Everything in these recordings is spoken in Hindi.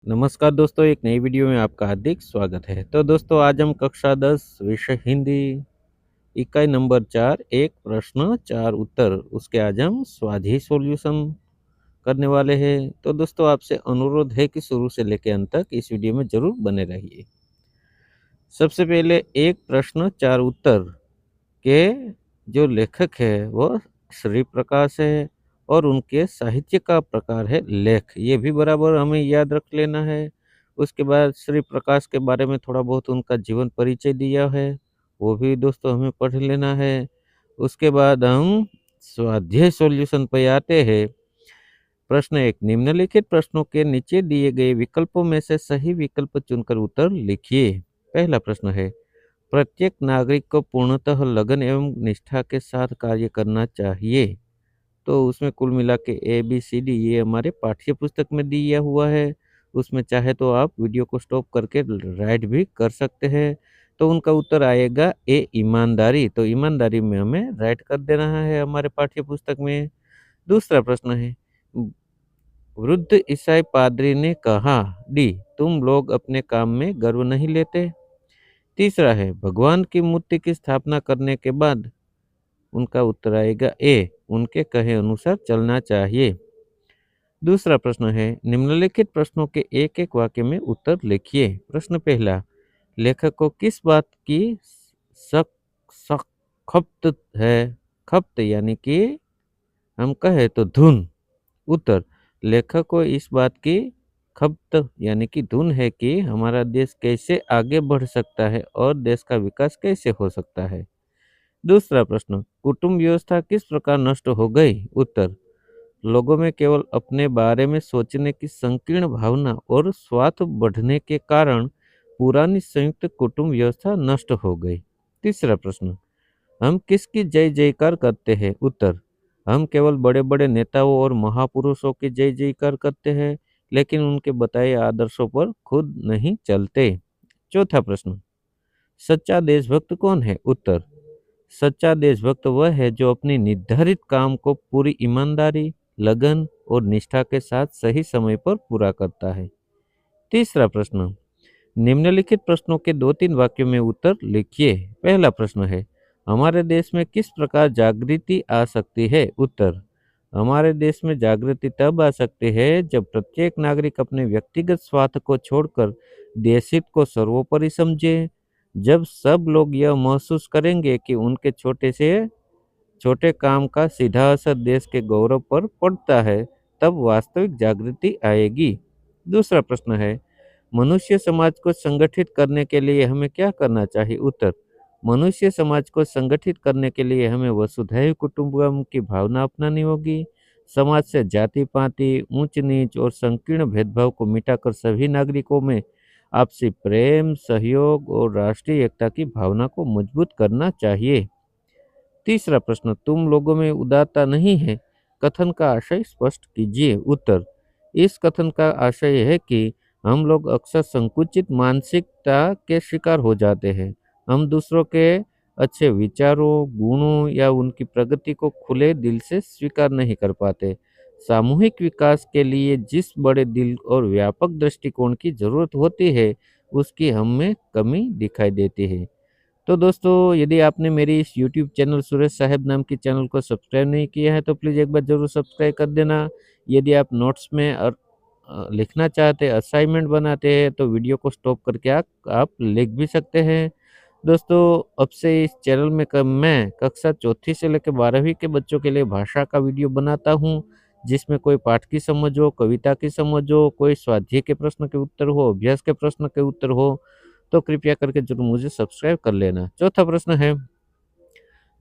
नमस्कार दोस्तों, एक नई वीडियो में आपका हार्दिक स्वागत है। तो दोस्तों आज हम कक्षा 10 विषय हिंदी इकाई नंबर 4 एक प्रश्न 4 उत्तर उसके आज हम स्वाध्याय सॉल्यूशन करने वाले हैं। तो दोस्तों आपसे अनुरोध है कि शुरू से लेकर अंत तक इस वीडियो में जरूर बने रहिए। सबसे पहले एक प्रश्न 4 उत्तर के जो लेखक है वह श्री प्रकाश है और उनके साहित्य का प्रकार है लेख। ये भी बराबर हमें याद रख लेना है। उसके बाद श्री प्रकाश के बारे में थोड़ा बहुत उनका जीवन परिचय दिया है, वो भी दोस्तों हमें पढ़ लेना है। उसके बाद हम स्वाध्याय सॉल्यूशन पे आते हैं। प्रश्न एक, निम्नलिखित प्रश्नों के नीचे दिए गए विकल्पों में से सही विकल्प चुनकर उत्तर लिखिए। पहला प्रश्न है, प्रत्येक नागरिक को पूर्णतः लगन एवं निष्ठा के साथ कार्य करना चाहिए। तो उसमें कुल मिला के ए बी सी डी ये हमारे पाठ्य पुस्तक में दिया हुआ है। उसमें चाहे तो आप वीडियो को स्टॉप करके राइट भी कर सकते हैं। तो उनका उत्तर आएगा ए ईमानदारी। तो ईमानदारी में हमें राइट कर देना है हमारे पाठ्य पुस्तक में। दूसरा प्रश्न है, वृद्ध ईसाई पादरी ने कहा डी तुम लोग अपने काम में गर्व नहीं लेते। तीसरा है, भगवान की मूर्ति की स्थापना करने के बाद उनका उत्तर आएगा ए उनके कहे अनुसार चलना चाहिए। दूसरा प्रश्न है, निम्नलिखित प्रश्नों के एक एक वाक्य में उत्तर लिखिए। प्रश्न पहला, लेखक को किस बात की सक, सक, खपत है। खपत यानी कि हम कहे तो धुन। उत्तर, लेखक को इस बात की खपत यानी कि धुन है कि हमारा देश कैसे आगे बढ़ सकता है और देश का विकास कैसे हो सकता है। दूसरा प्रश्न, कुटुंब व्यवस्था किस प्रकार नष्ट हो गई। उत्तर, लोगों में केवल अपने बारे में सोचने की संकीर्ण भावना और स्वार्थ बढ़ने के कारण पुरानी संयुक्त कुटुंब व्यवस्था नष्ट हो गई। तीसरा प्रश्न, हम किसकी जय जयकार करते हैं। उत्तर, हम केवल बड़े बड़े नेताओं और महापुरुषों की जय जयकार करते हैं, लेकिन उनके बताए आदर्शों पर खुद नहीं चलते। चौथा प्रश्न, सच्चा देशभक्त कौन है। उत्तर, सच्चा देशभक्त वह है जो अपनी निर्धारित काम को पूरी ईमानदारी, लगन और निष्ठा के साथ सही समय पर पूरा करता है। तीसरा प्रश्न, निम्नलिखित प्रश्नों के 2-3 वाक्यों में उत्तर लिखिए। पहला प्रश्न है, हमारे देश में किस प्रकार जागृति आ सकती है। उत्तर, हमारे देश में जागृति तब आ सकती है जब प्रत्येक नागरिक अपने व्यक्तिगत स्वार्थ को छोड़कर देश हित को सर्वोपरि समझे। जब सब लोग यह महसूस करेंगे कि उनके छोटे से छोटे काम का सीधा असर देश के गौरव पर पड़ता है, तब वास्तविक जागृति आएगी। दूसरा प्रश्न है, मनुष्य समाज को संगठित करने के लिए हमें क्या करना चाहिए। उत्तर, मनुष्य समाज को संगठित करने के लिए हमें वसुधैव कुटुंबकम की भावना अपनानी होगी। समाज से जाति पाति, ऊंच नीच और संकीर्ण भेदभाव को मिटाकर सभी नागरिकों में आपसी प्रेम, सहयोग और राष्ट्रीय एकता की भावना को मजबूत करना चाहिए। तीसरा प्रश्न, तुम लोगों में उदारता नहीं है, कथन का आशय स्पष्ट कीजिए। उत्तर, इस कथन का आशय है कि हम लोग अक्सर संकुचित मानसिकता के शिकार हो जाते हैं। हम दूसरों के अच्छे विचारों, गुणों या उनकी प्रगति को खुले दिल से स्वीकार नहीं कर पाते। सामूहिक विकास के लिए जिस बड़े दिल और व्यापक दृष्टिकोण की जरूरत होती है, उसकी हम में कमी दिखाई देती है। तो दोस्तों, यदि आपने मेरी इस यूट्यूब चैनल सुरेश साहब नाम की चैनल को सब्सक्राइब नहीं किया है तो प्लीज़ एक बार ज़रूर सब्सक्राइब कर देना। यदि आप नोट्स में और लिखना चाहते हैं, असाइनमेंट बनाते हैं तो वीडियो को स्टॉप करके आप लिख भी सकते हैं। दोस्तों, अब से इस चैनल में मैं कक्षा चौथी से लेकर 12वीं के बच्चों के लिए भाषा का वीडियो बनाता हूँ, जिसमें कोई पाठ की समझ हो, कविता की समझ हो, कोई स्वाध्याय के प्रश्न के उत्तर हो, अभ्यास के प्रश्न के उत्तर हो, तो कृपया करके जरूर मुझे सब्सक्राइब कर लेना। चौथा प्रश्न है,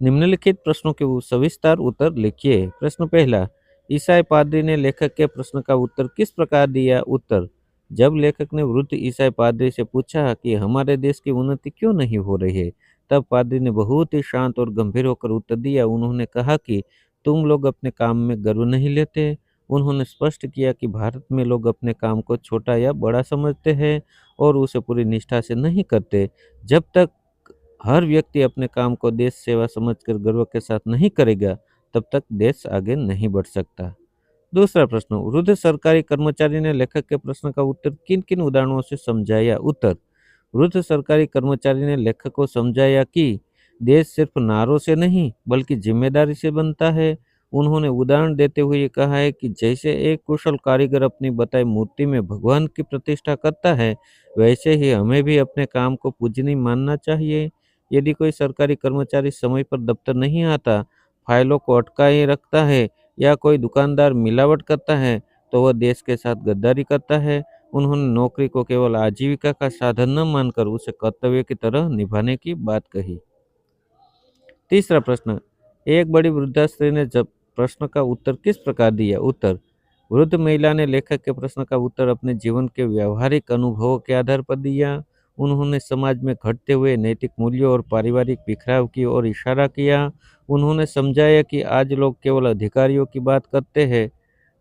निम्नलिखित प्रश्नों के सविस्तार उत्तर लिखिए। प्रश्न पहला, ईसाई पादरी ने लेखक के प्रश्न का उत्तर किस प्रकार दिया। उत्तर, जब लेखक ने वृद्ध ईसाई पादरी से पूछा कि हमारे देश की उन्नति क्यों नहीं हो रही है, तब पादरी ने बहुत ही शांत और गंभीर होकर उत्तर दिया। उन्होंने कहा कि तुम लोग अपने काम में गर्व नहीं लेते। उन्होंने स्पष्ट किया कि भारत में लोग अपने काम को छोटा या बड़ा समझते हैं और उसे पूरी निष्ठा से नहीं करते। जब तक हर व्यक्ति अपने काम को देश सेवा समझकर गर्व के साथ नहीं करेगा, तब तक देश आगे नहीं बढ़ सकता। दूसरा प्रश्न, वृद्ध सरकारी कर्मचारी ने लेखक के प्रश्न का उत्तर किन किन उदाहरणों से समझाया। उत्तर, वृद्ध सरकारी कर्मचारी ने लेखक को समझाया कि देश सिर्फ नारों से नहीं बल्कि जिम्मेदारी से बनता है। उन्होंने उदाहरण देते हुए ये कहा है कि जैसे एक कुशल कारीगर अपनी बताई मूर्ति में भगवान की प्रतिष्ठा करता है, वैसे ही हमें भी अपने काम को पूजनीय मानना चाहिए। यदि कोई सरकारी कर्मचारी समय पर दफ्तर नहीं आता, फाइलों को अटकाए रखता है या कोई दुकानदार मिलावट करता है, तो वह देश के साथ गद्दारी करता है। उन्होंने नौकरी को केवल आजीविका का साधन न मानकर उसे कर्तव्य की तरह निभाने की बात कही। तीसरा प्रश्न, एक बड़ी वृद्धा स्त्री ने जब प्रश्न का उत्तर किस प्रकार दिया। उत्तर, वृद्ध महिला ने लेखक के प्रश्न का उत्तर अपने जीवन के व्यावहारिक अनुभवों के आधार पर दिया। उन्होंने समाज में घटते हुए नैतिक मूल्यों और पारिवारिक बिखराव की ओर इशारा किया। उन्होंने समझाया कि आज लोग केवल अधिकारियों की बात करते हैं,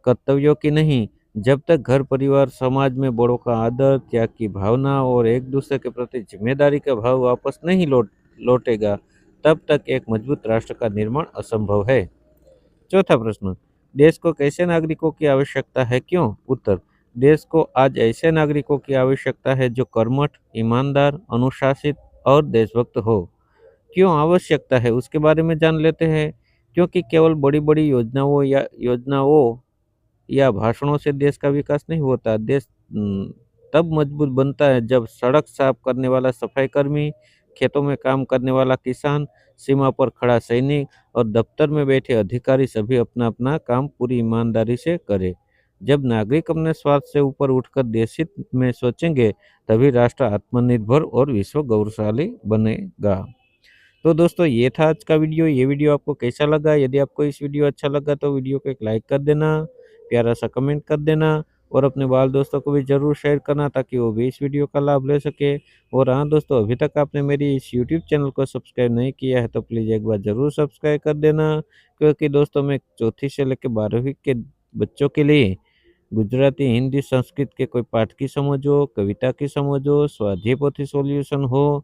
कर्तव्यों की नहीं। जब तक घर परिवार समाज में बड़ों का आदर, त्याग की भावना और एक दूसरे के प्रति जिम्मेदारी का भाव वापस नहीं लौटेगा, तब तक एक मजबूत राष्ट्र का निर्माण असंभव है। चौथा प्रश्न, देश को कैसे नागरिकों की आवश्यकता है, क्यों। उत्तर, देश को आज ऐसे नागरिकों की आवश्यकता है जो कर्मठ, ईमानदार, अनुशासित और देशभक्त हो। क्यों आवश्यकता है उसके बारे में जान लेते हैं। क्योंकि केवल बड़ी बड़ी योजनाओं या भाषणों से देश का विकास नहीं होता। देश तब मजबूत बनता है जब सड़क साफ करने वाला सफाई कर्मी, खेतों में काम करने वाला किसान, सीमा पर खड़ा सैनिक और दफ्तर में बैठे अधिकारी सभी अपना अपना काम पूरी ईमानदारी से करे। जब नागरिक अपने स्वार्थ से ऊपर उठकर देश हित में सोचेंगे, तभी राष्ट्र आत्मनिर्भर और विश्व गौरवशाली बनेगा। तो दोस्तों, ये था आज का वीडियो। ये वीडियो आपको कैसा लगा? यदि आपको इस वीडियो अच्छा लगा तो वीडियो को एक लाइक कर देना, प्यारा सा कमेंट कर देना और अपने बाल दोस्तों को भी ज़रूर शेयर करना ताकि वो भी इस वीडियो का लाभ ले सके। और हाँ दोस्तों, अभी तक आपने मेरी इस यूट्यूब चैनल को सब्सक्राइब नहीं किया है तो प्लीज़ एक बार ज़रूर सब्सक्राइब कर देना, क्योंकि दोस्तों मैं चौथी से लेकर 12वीं के बच्चों के लिए गुजराती, हिंदी, संस्कृत के कोई पाठ की समझ हो, कविता की समझ हो, स्वाध्याय पोथी सॉल्यूशन हो,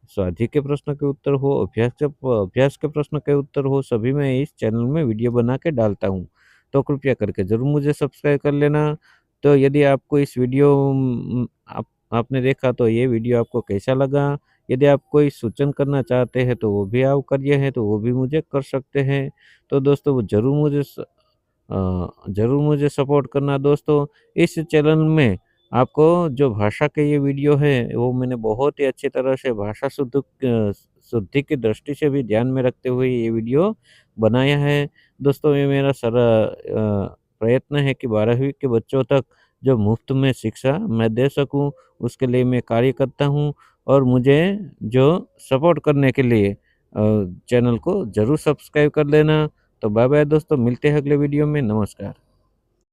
स्वाध्याय के प्रश्न के उत्तर हो, अभ्यास के प्रश्न के उत्तर हो, सभी मैं इस चैनल में वीडियो बना के डालता हूँ। तो कृपया करके ज़रूर मुझे सब्सक्राइब कर लेना। तो यदि आपको इस वीडियो आपने देखा तो ये वीडियो आपको कैसा लगा? यदि आप कोई सूचन करना चाहते हैं तो वो भी आप करिए हैं, तो वो भी मुझे कर सकते हैं। तो दोस्तों ज़रूर मुझे सपोर्ट करना दोस्तों। इस चैनल में आपको जो भाषा के ये वीडियो है, वो मैंने बहुत ही अच्छी तरह से भाषा शुद्धि की दृष्टि से भी ध्यान में रखते हुए ये वीडियो बनाया है। दोस्तों, ये मेरा प्रयत्न है कि 12वीं के बच्चों तक जो मुफ्त में शिक्षा मैं दे सकूं, उसके लिए मैं कार्य करता हूं। और मुझे जो सपोर्ट करने के लिए चैनल को ज़रूर सब्सक्राइब कर लेना। तो बाय बाय दोस्तों, मिलते हैं अगले वीडियो में। नमस्कार।